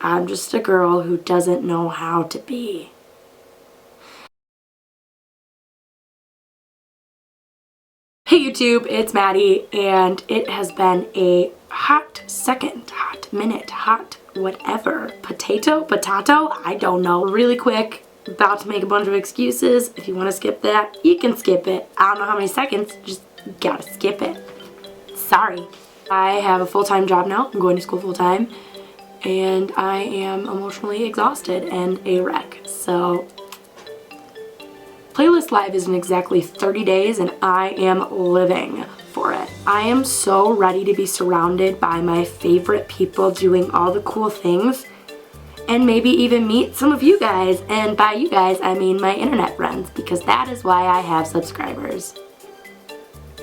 I'm just a girl who doesn't know how to be. Hey YouTube, it's Maddie, and it has been a hot second, hot minute, hot whatever. Potato? I don't know. Really quick, about to make a bunch of excuses. If you want to skip that, you can skip it. I don't know how many seconds, just gotta skip it. Sorry. I have a full-time job now. I'm going to school full-time, and I am emotionally exhausted and a wreck. So Playlist Live isn't exactly 30 days, and I am living for it. I am so ready to be surrounded by my favorite people doing all the cool things, and maybe even meet some of you guys. And by you guys, I mean my internet friends, because that is why I have subscribers.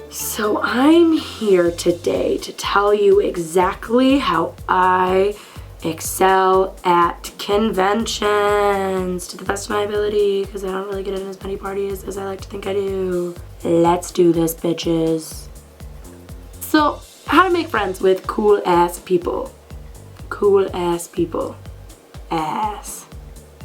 So I'm here today to tell you exactly how I excel at conventions to the best of my ability, because I don't really get in as many parties as I like to think I do. Let's do this, bitches. So, how to make friends with cool ass people. Cool ass people. Ass.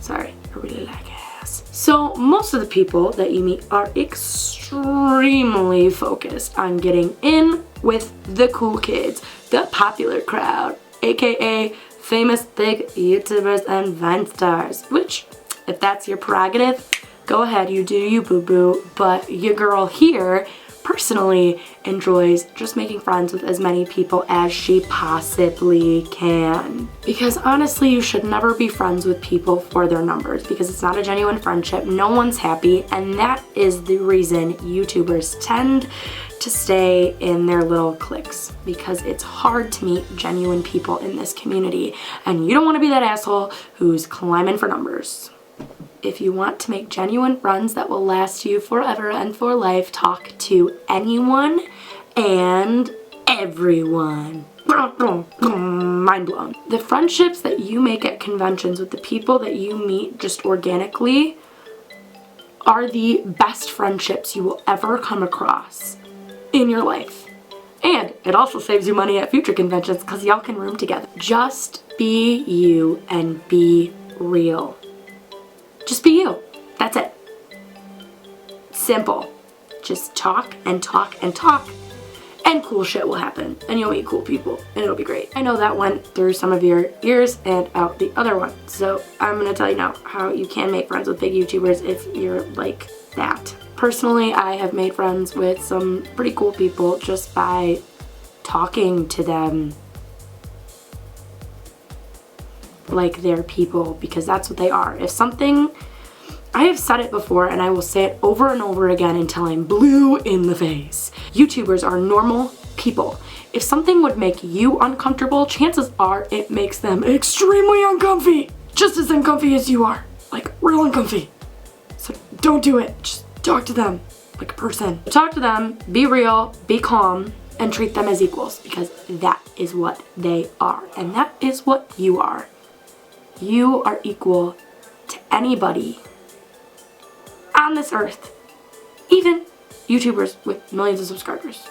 Sorry, I really like ass. So, most of the people that you meet are extremely focused on getting in with the cool kids, the popular crowd, aka famous big YouTubers and Vine stars, which, if that's your prerogative, go ahead, you do you, boo-boo. But your girl here personally enjoys just making friends with as many people as she possibly can. Because honestly, you should never be friends with people for their numbers, because it's not a genuine friendship. No one's happy, and that is the reason YouTubers tend to stay in their little cliques, because it's hard to meet genuine people in this community, and you don't want to be that asshole who's climbing for numbers. If you want to make genuine friends that will last you forever and for life, talk to anyone and everyone. Mind blown. The friendships that you make at conventions with the people that you meet just organically are the best friendships you will ever come across in your life. And it also saves you money at future conventions, because y'all can room together. Just be you and be real. Just be you. That's it. Simple. Just talk and talk and talk, and cool shit will happen, and you'll meet cool people, and it'll be great. I know that went through some of your ears and out the other one, so I'm gonna tell you now how you can make friends with big YouTubers if you're like that. Personally, I have made friends with some pretty cool people just by talking to them like they're people, because that's what they are. If something, I have said it before and I will say it over and over again until I'm blue in the face. YouTubers are normal people. If something would make you uncomfortable, chances are it makes them extremely uncomfy. Just as uncomfy as you are. Like, real uncomfy. So don't do it. Just talk to them like a person. Talk to them, be real, be calm, and treat them as equals, because that is what they are. And that is what you are. You are equal to anybody on this earth, even YouTubers with millions of subscribers.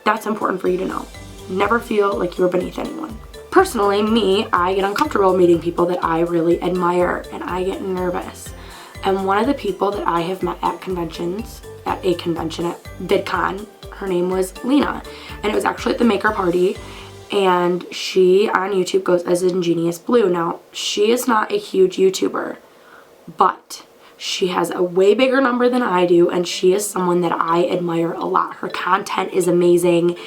That's important for you to know. Never feel like you're beneath anyone. Personally, me, I get uncomfortable meeting people that I really admire, and I get nervous. And one of the people that I have met at conventions, at a convention at VidCon, her name was Lena, and it was actually at the Maker Party, and she on YouTube goes as Ingenious Blue. Now, she is not a huge YouTuber, but she has a way bigger number than I do, and she is someone that I admire a lot. Her content is amazing.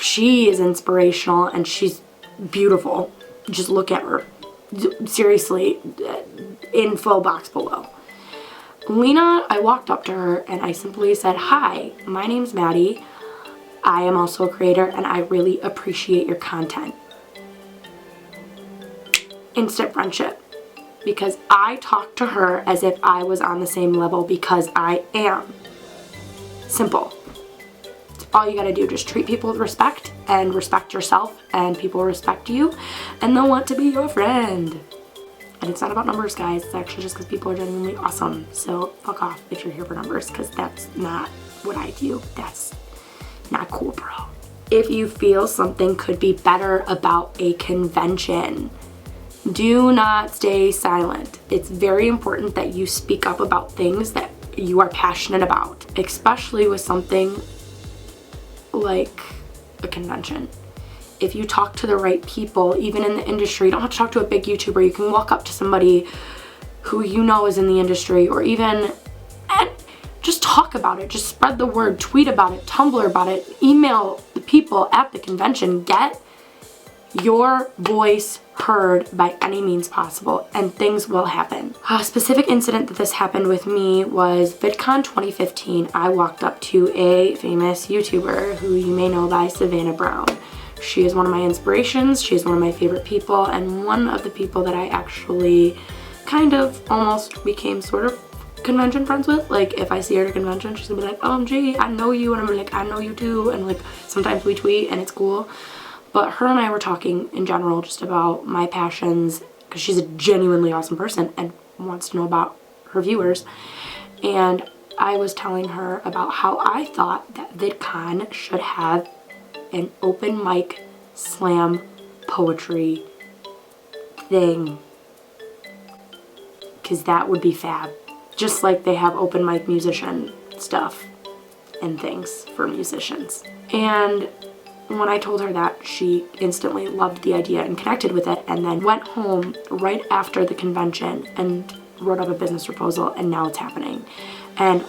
She is inspirational, and she's beautiful. Just look at her. Seriously, info box below. Lena, I walked up to her and I simply said, "Hi, my name's Maddie. I am also a creator, and I really appreciate your content." Instant friendship. Because I talked to her as if I was on the same level, because I am. Simple. It's all you gotta do. Just treat people with respect and respect yourself, and people respect you, and they'll want to be your friend. And it's not about numbers, guys. It's actually just because people are genuinely awesome. So fuck off if you're here for numbers, because that's not what I do. That's not cool, bro. if you feel something could be better about a convention. Do not stay silent. It's very important that you speak up about things that you are passionate about, especially with something like a convention. If you talk to the right people, even in the industry, you don't have to talk to a big YouTuber. You can walk up to somebody who you know is in the industry, or even just talk about it. Just spread the word, tweet about it, Tumblr about it, email the people at the convention. Get your voice heard by any means possible, and things will happen. A specific incident that this happened with me was VidCon 2015. I walked up to a famous YouTuber who you may know by Savannah Brown. She is one of my inspirations. She is one of my favorite people, and one of the people that I actually kind of almost became sort of convention friends with. Like, if I see her at a convention, she's gonna be like, OMG, I know you, and I'm like, I know you too, and like sometimes we tweet and it's cool. But her and I were talking in general just about my passions, because she's a genuinely awesome person and wants to know about her viewers. And I was telling her about how I thought that VidCon should have an open mic slam poetry thing, because that would be fab. Just like they have open mic musician stuff and things for musicians. And when I told her that, she instantly loved the idea and connected with it, and then went home right after the convention and wrote up a business proposal, and now it's happening. And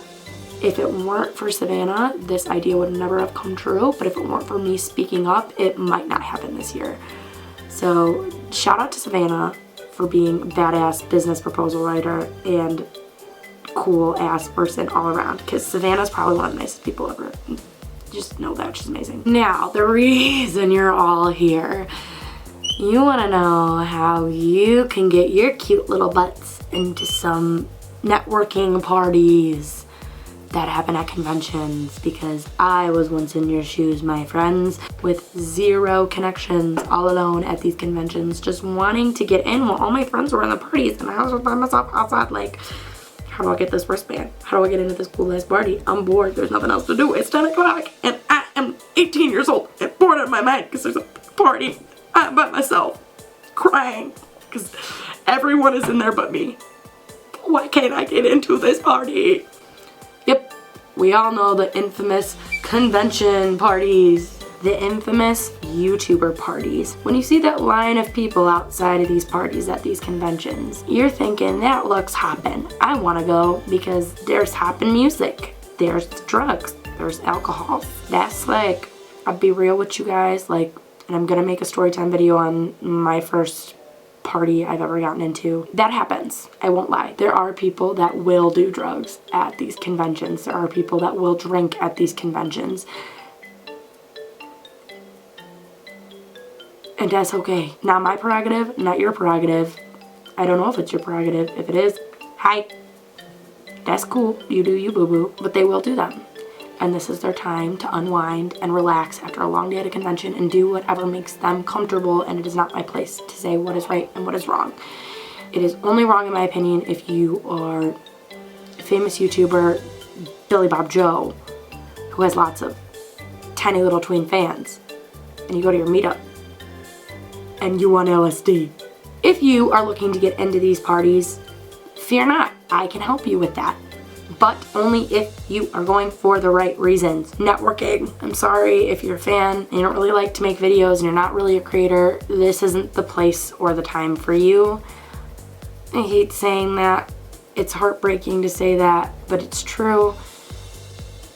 if it weren't for Savannah, this idea would never have come true, but if it weren't for me speaking up, it might not happen this year. So shout out to Savannah for being a badass business proposal writer and cool ass person all around, because Savannah's probably one of the nicest people ever. Just know that she's amazing. Now, the reason you're all here, you want to know how you can get your cute little butts into some networking parties that happen at conventions, because I was once in your shoes, my friends, with zero connections, all alone at these conventions, just wanting to get in while all my friends were in the parties, and I was by myself outside like, how do I get this wristband? How do I get into this cool ass party? I'm bored. There's nothing else to do. It's 10 o'clock and I am 18 years old and bored out of my mind because there's a party. I'm by myself crying because everyone is in there but me. Why can't I get into this party? Yep, we all know the infamous convention parties. The infamous YouTuber parties. When you see that line of people outside of these parties at these conventions, you're thinking, that looks hoppin'. I wanna go because there's hoppin' music, there's drugs, there's alcohol. That's like, I'll be real with you guys, like, and I'm gonna make a story time video on my first party I've ever gotten into. That happens, I won't lie. There are people that will do drugs at these conventions. There are people that will drink at these conventions. And that's okay. Not my prerogative, not your prerogative. I don't know if it's your prerogative. If it is, hi. That's cool. You do you, boo-boo. But they will do them. And this is their time to unwind and relax after a long day at a convention and do whatever makes them comfortable, and it is not my place to say what is right and what is wrong. It is only wrong, in my opinion, if you are a famous YouTuber, Billy Bob Joe, who has lots of tiny little tween fans, and you go to your meetup and you want LSD. If you are looking to get into these parties, fear not, I can help you with that. But only if you are going for the right reasons. Networking. I'm sorry if you're a fan and you don't really like to make videos and you're not really a creator, this isn't the place or the time for you. I hate saying that. It's heartbreaking to say that, but it's true.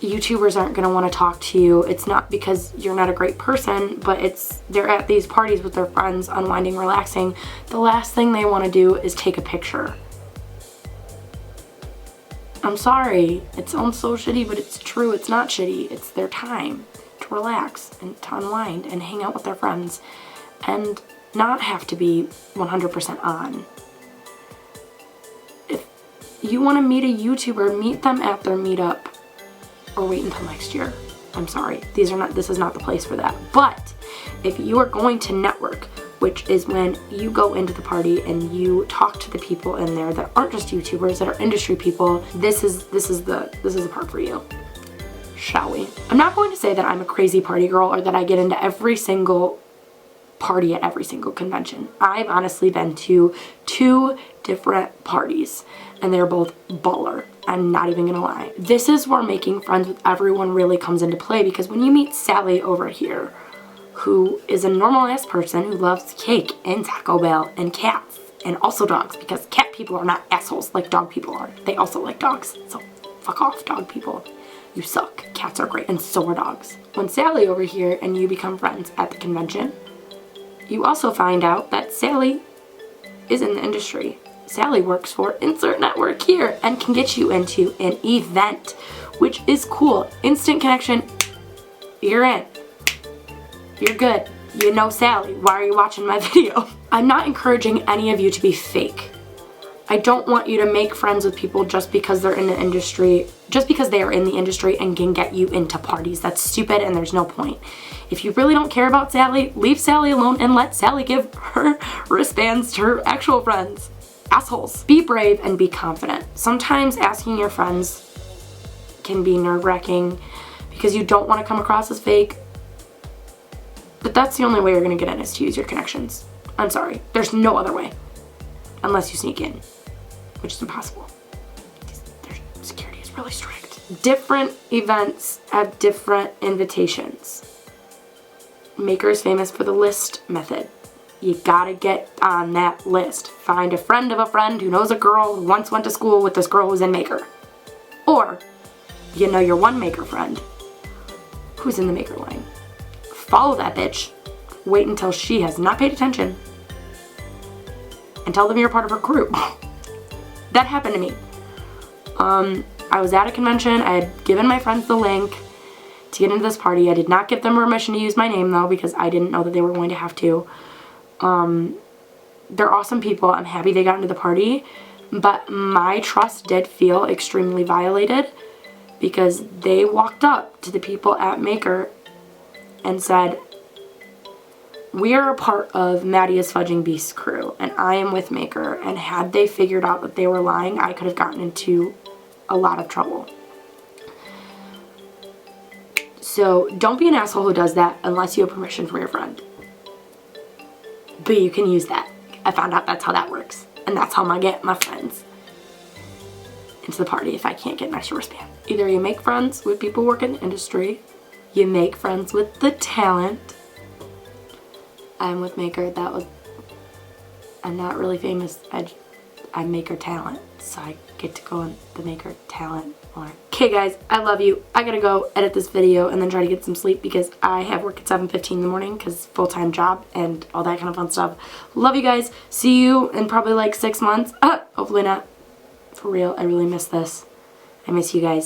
YouTubers aren't going to want to talk to you. It's not because you're not a great person, but they're at these parties with their friends, unwinding, relaxing. The last thing they want to do is take a picture. I'm sorry, it sounds so shitty, but it's true. It's not shitty. It's their time to relax and to unwind and hang out with their friends and not have to be 100% on. If you want to meet a YouTuber, meet them at their meetup. Or wait until next year. I'm sorry. This is not the place for that. But if you are going to network, which is when you go into the party and you talk to the people in there that aren't just YouTubers, that are industry people, this is the part for you. shall we? I'm not going to say that I'm a crazy party girl or that I get into every single party at every single convention. I've honestly been to 2 different parties and they're both baller. I'm not even gonna lie. This is where making friends with everyone really comes into play, because when you meet Sally over here, who is a normal ass person who loves cake and Taco Bell and cats and also dogs, because cat people are not assholes like dog people are. They also like dogs, so fuck off, dog people. You suck. Cats are great, and so are dogs. When Sally over here and you become friends at the convention, you also find out that Sally is in the industry. Sally works for insert network here and can get you into an event, which is cool. Instant connection, you're in. You're good. You know Sally. Why are you watching my video? I'm not encouraging any of you to be fake. I don't want you to make friends with people just because they're in the industry, just because they are in the industry and can get you into parties. That's stupid and there's no point. If you really don't care about Sally, leave Sally alone and let Sally give her wristbands to her actual friends. Assholes. Be brave and be confident. Sometimes asking your friends can be nerve-wracking because you don't want to come across as fake, but that's the only way you're going to get in, is to use your connections. I'm sorry. There's no other way. Unless you sneak in, which is impossible. Their security is really strict. Different events have different invitations. Maker is famous for the list method. You gotta get on that list. Find a friend of a friend who knows a girl who once went to school with this girl who's in Maker. Or, you know your one Maker friend who's in the Maker line. Follow that bitch. Wait until she has not paid attention and tell them you're part of her group. That happened to me. I was at a convention. I had given my friends the link to get into this party. I did not give them permission to use my name though, because I didn't know that they were going to have to. They're awesome people. I'm happy they got into the party, but my trust did feel extremely violated because they walked up to the people at Maker and said, "We are a part of Maddie is Fudging Beast's crew, and I am with Maker." And had they figured out that they were lying, I could have gotten into a lot of trouble. So don't be an asshole who does that unless you have permission from your friend. But you can use that. I found out that's how that works. And that's how I get my friends into the party if I can't get an extra wristband. Either you make friends with people who work in the industry, you make friends with the talent. I'm with Maker. I'm not really famous. I'm Maker talent, so I get to go in the Maker talent more. Okay guys, I love you. I gotta go edit this video and then try to get some sleep because I have work at 7:15 in the morning because full-time job and all that kind of fun stuff. Love you guys. See you in probably like 6 months. Hopefully not. For real, I really miss this. I miss you guys.